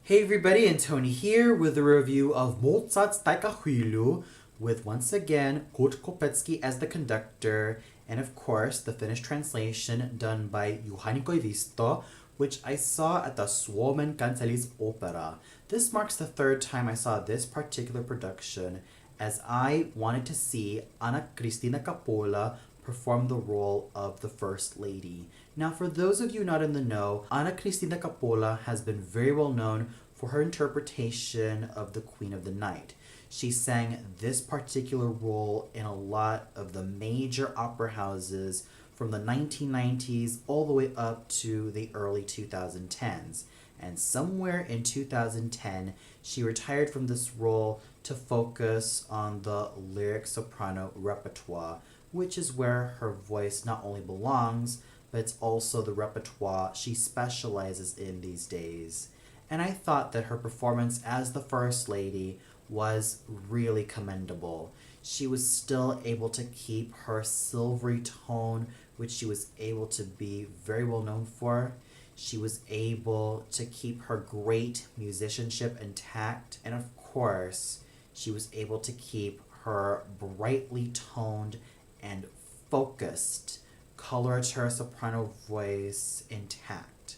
Hey everybody, and Tony here with a review of Mozart's Taikahuilu with once again Kurt Kopecki as the conductor and of course the Finnish translation done by Juhani Koivisto, which I saw at the Suomen Kansallisopera. This marks the third time I saw this particular production as I wanted to see Anna-Kristiina Kaappola perform the role of the First Lady. Now, for those of you not in the know, Anna-Kristiina Kaappola has been very well known for her interpretation of the Queen of the Night. She sang this particular role in a lot of the major opera houses from the 1990s all the way up to the early 2010s. And somewhere in 2010, she retired from this role to focus on the lyric soprano repertoire, which is where her voice not only belongs, but it's also the repertoire she specializes in these days. And I thought that her performance as the First Lady was really commendable. She was still able to keep her silvery tone, which she was able to be very well known for. She was able to keep her great musicianship intact, and of course, she was able to keep her brightly toned and focused coloratura soprano voice intact.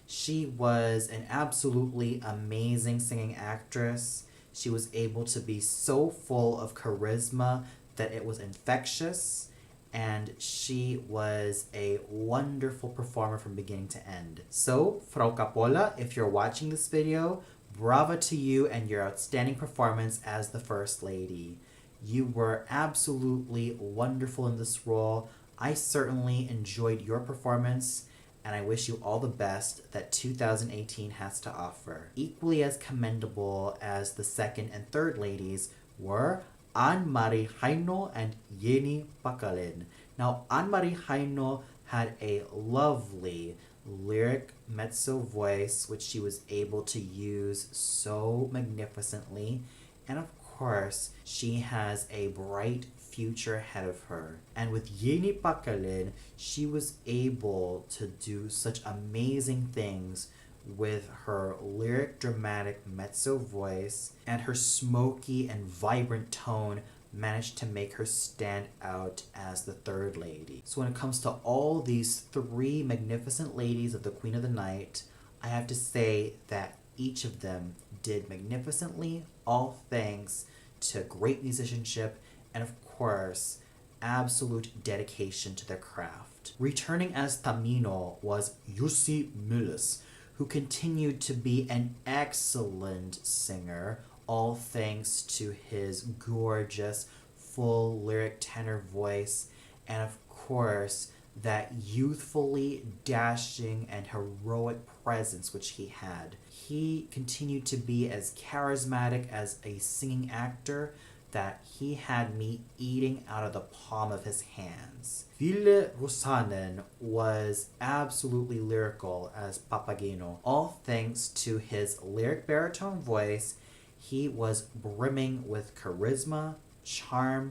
She was an absolutely amazing singing actress. She was able to be so full of charisma that it was infectious, and she was a wonderful performer from beginning to end. So, Frau Kaappola, if you're watching this video, bravo to you and your outstanding performance as the First Lady. You were absolutely wonderful in this role. I certainly enjoyed your performance, and I wish you all the best that 2018 has to offer. Equally as commendable as the second and third ladies were Anne-Marie Heino and Jenny Pakalin. Now, Anne-Marie Heino had a lovely lyric mezzo voice, which she was able to use so magnificently, and of course, she has a bright future ahead of her. And with Jenny Pakalin, she was able to do such amazing things with her lyric dramatic mezzo voice, and her smoky and vibrant tone managed to make her stand out as the Third Lady. So when it comes to all these three magnificent ladies of the Queen of the Night, I have to say that each of them did magnificently, all thanks to great musicianship and of course, absolute dedication to their craft. Returning as Tamino was Jussi Myllys, who continued to be an excellent singer, all thanks to his gorgeous, full lyric tenor voice, and of course, that youthfully dashing and heroic presence which he had. He continued to be as charismatic as a singing actor that he had me eating out of the palm of his hands. Ville Rusanen was absolutely lyrical as Papageno. All thanks to his lyric baritone voice, he was brimming with charisma, charm,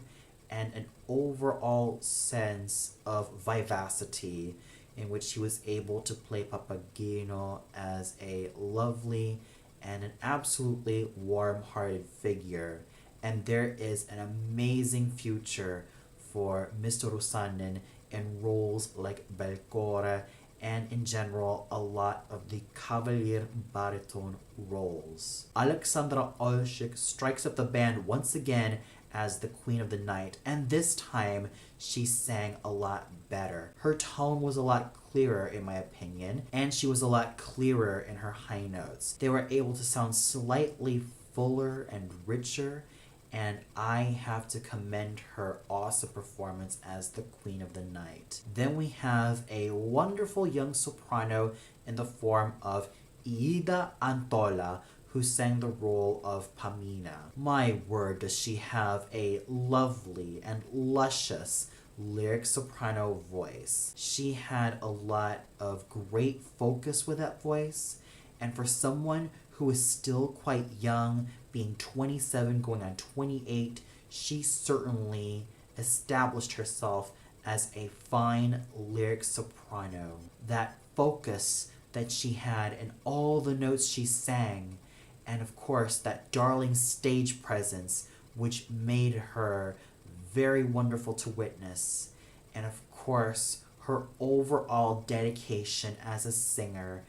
and an overall sense of vivacity in which he was able to play Papageno as a lovely and an absolutely warm-hearted figure. And there is an amazing future for Mr. Rusanen in roles like Belcore and in general a lot of the cavalier baritone roles. Alexandra Olszyk strikes up the band once again as the Queen of the Night, and this time she sang a lot better. Her tone was a lot clearer in my opinion, and she was a lot clearer in her high notes. They were able to sound slightly fuller and richer, and I have to commend her awesome performance as the Queen of the Night. Then we have a wonderful young soprano in the form of Ida Antola, who sang the role of Pamina. My word, does she have a lovely and luscious lyric soprano voice. She had a lot of great focus with that voice, and for someone who is still quite young, being 27 going on 28, she certainly established herself as a fine lyric soprano. That focus, that she had and all the notes she sang, and of course that darling stage presence which made her very wonderful to witness, and of course her overall dedication as a singer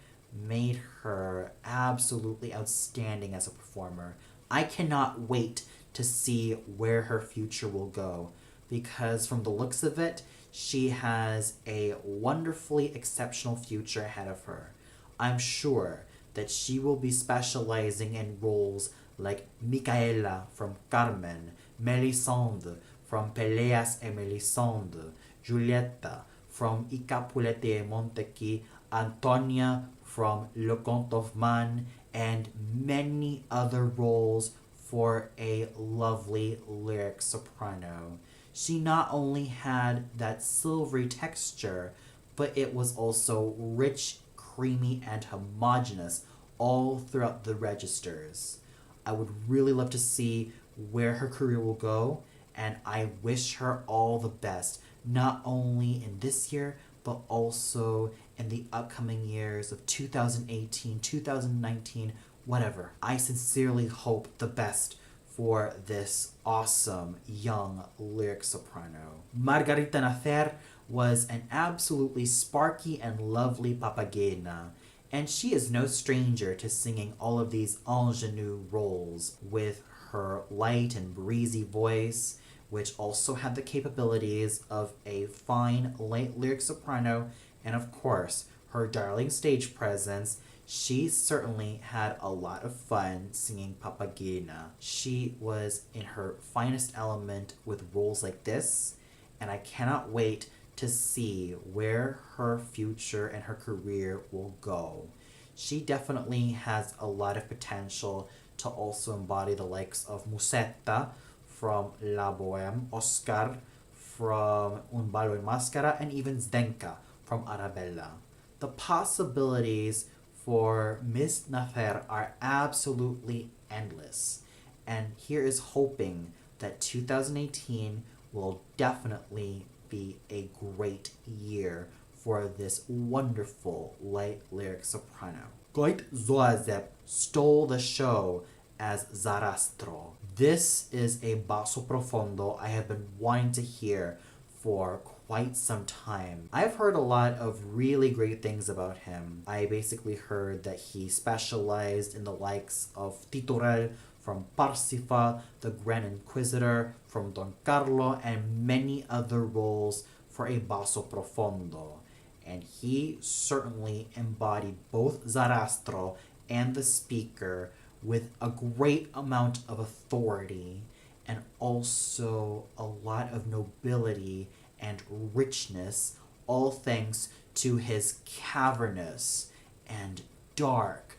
made her absolutely outstanding as a performer. I cannot wait to see where her future will go, because from the looks of it, she has a wonderfully exceptional future ahead of her. I'm sure that she will be specializing in roles like Micaela from Carmen, Melisande from Peleas et Melisande, Giulietta from I Capuleti e Montecchi, Antonia from Le Comte of Man, and many other roles for a lovely lyric soprano. She not only had that silvery texture, but it was also rich, creamy, and homogeneous all throughout the registers. I would really love to see where her career will go, and I wish her all the best, not only in this year, but also in the upcoming years of 2018, 2019, whatever. I sincerely hope the best for this awesome young lyric soprano. Margarita Nacer was an absolutely sparky and lovely papagena, and she is no stranger to singing all of these ingenue roles with her light and breezy voice, which also had the capabilities of a fine light lyric soprano, and of course, her darling stage presence. She certainly had a lot of fun singing Papagena. She was in her finest element with roles like this, and I cannot wait to see where her future and her career will go. She definitely has a lot of potential to also embody the likes of Musetta from La Bohème, Oscar from Un ballo in Mascara, and even Zdenka from Arabella. The possibilities for Miss Nafer are absolutely endless, and here is hoping that 2018 will definitely be a great year for this wonderful light lyric soprano. Goit Zoazep stole the show as Zarastro. This is a basso profondo I have been wanting to hear for quite some time. I've heard a lot of really great things about him. I basically heard that he specialized in the likes of Titurel from Parsifal, the Grand Inquisitor from Don Carlo, and many other roles for a basso profondo. And he certainly embodied both Zarastro and the speaker with a great amount of authority and also a lot of nobility and richness, all thanks to his cavernous and dark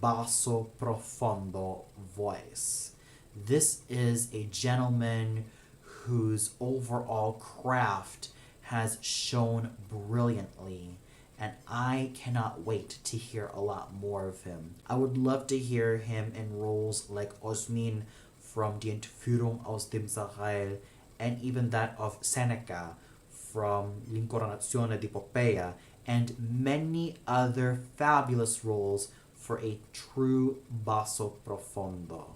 basso profondo voice. This is a gentleman whose overall craft has shown brilliantly, and I cannot wait to hear a lot more of him. I would love to hear him in roles like Osmin from Die Entführung aus dem Sahel, and even that of Seneca from L'Incoronazione di Poppaea, and many other fabulous roles for a true basso profondo.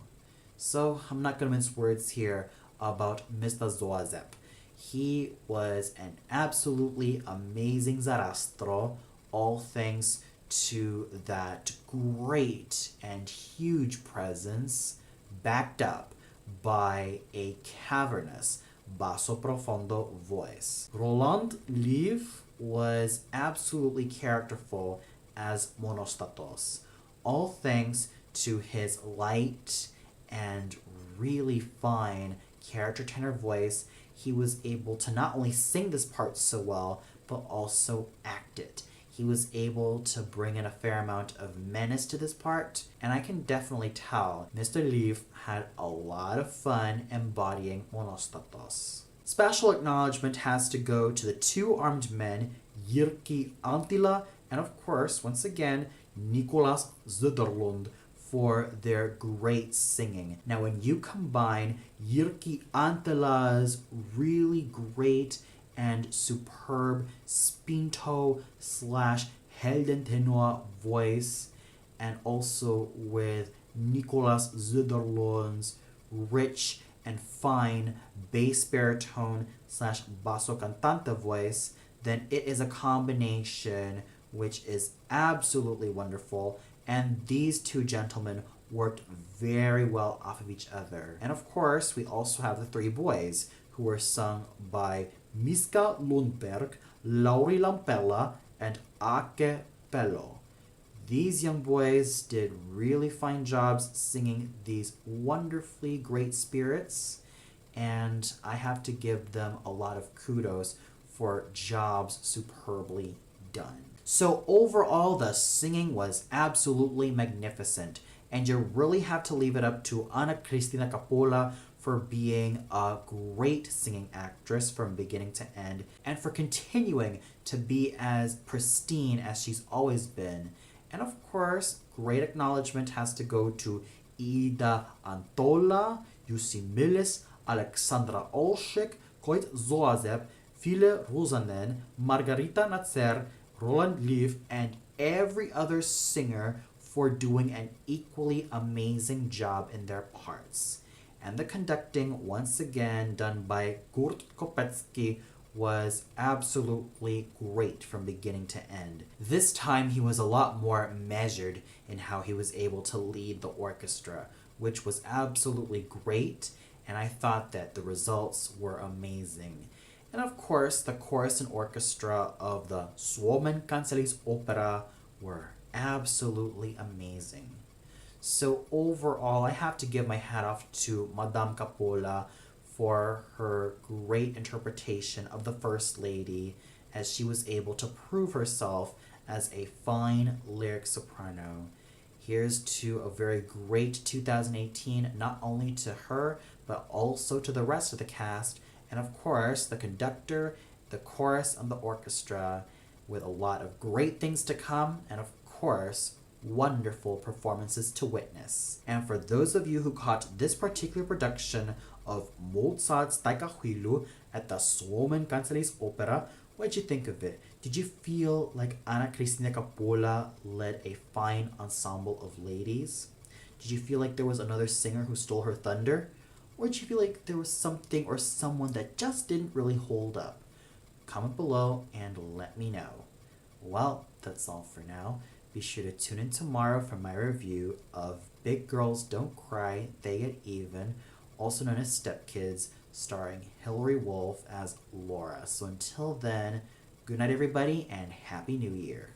So I'm not going to mince words here about Mr. Zoazep. He was an absolutely amazing Zarastro, all thanks to that great and huge presence backed up by a cavernous basso profondo voice. Roland Liv was absolutely characterful as Monostatos, all thanks to his light and really fine character tenor voice. He was able to not only sing this part so well, but also act it. He was able to bring in a fair amount of menace to this part, and I can definitely tell Mr. Leaf had a lot of fun embodying Monostatos. Special acknowledgement has to go to the two armed men, Jyrki Antila, and of course, once again, Nicolas Zuderlund, for their great singing. Now, when you combine Jyrki Antila's really great and superb spinto slash Helden tenor voice, and also with Nicolas Zuderlohn's rich and fine bass baritone slash basso cantante voice, then it is a combination which is absolutely wonderful. And these two gentlemen worked very well off of each other. And of course, we also have the three boys, who were sung by Miska Lundberg, Lauri Lampella, and Ake Pello. These young boys did really fine jobs singing these wonderfully great spirits, and I have to give them a lot of kudos for jobs superbly done. So overall, the singing was absolutely magnificent, and you really have to leave it up to Anna-Kristiina Kaappola for being a great singing actress from beginning to end, and for continuing to be as pristine as she's always been. And of course, great acknowledgement has to go to Ida Antola, Jussi Millis, Alexandra Olszyk, Koit Zoazep, File Rosanen, Margarita Natser, Roland Leaf, and every other singer for doing an equally amazing job in their parts. And the conducting, once again done by Kurt Kopetzky, was absolutely great from beginning to end. This time he was a lot more measured in how he was able to lead the orchestra, which was absolutely great, and I thought that the results were amazing. And of course, the chorus and orchestra of the Suomen Kansallisopera were absolutely amazing. So overall, I have to give my hat off to Madame Kaappola for her great interpretation of the First Lady, as she was able to prove herself as a fine lyric soprano. Here's to a very great 2018, not only to her, but also to the rest of the cast, and of course, the conductor, the chorus, and the orchestra, with a lot of great things to come, and of course, wonderful performances to witness. And for those of you who caught this particular production of Mozart's Taikahuilu at the Suomen Kansallisopera, what did you think of it? Did you feel like Anna-Kristiina Kaappola led a fine ensemble of ladies? Did you feel like there was another singer who stole her thunder? Or did you feel like there was something or someone that just didn't really hold up? Comment below and let me know. Well, that's all for now. Be sure to tune in tomorrow for my review of Big Girls Don't Cry, They Get Even, also known as Step Kids, starring Hilary Wolf as Laura. So until then, good night everybody and Happy New Year.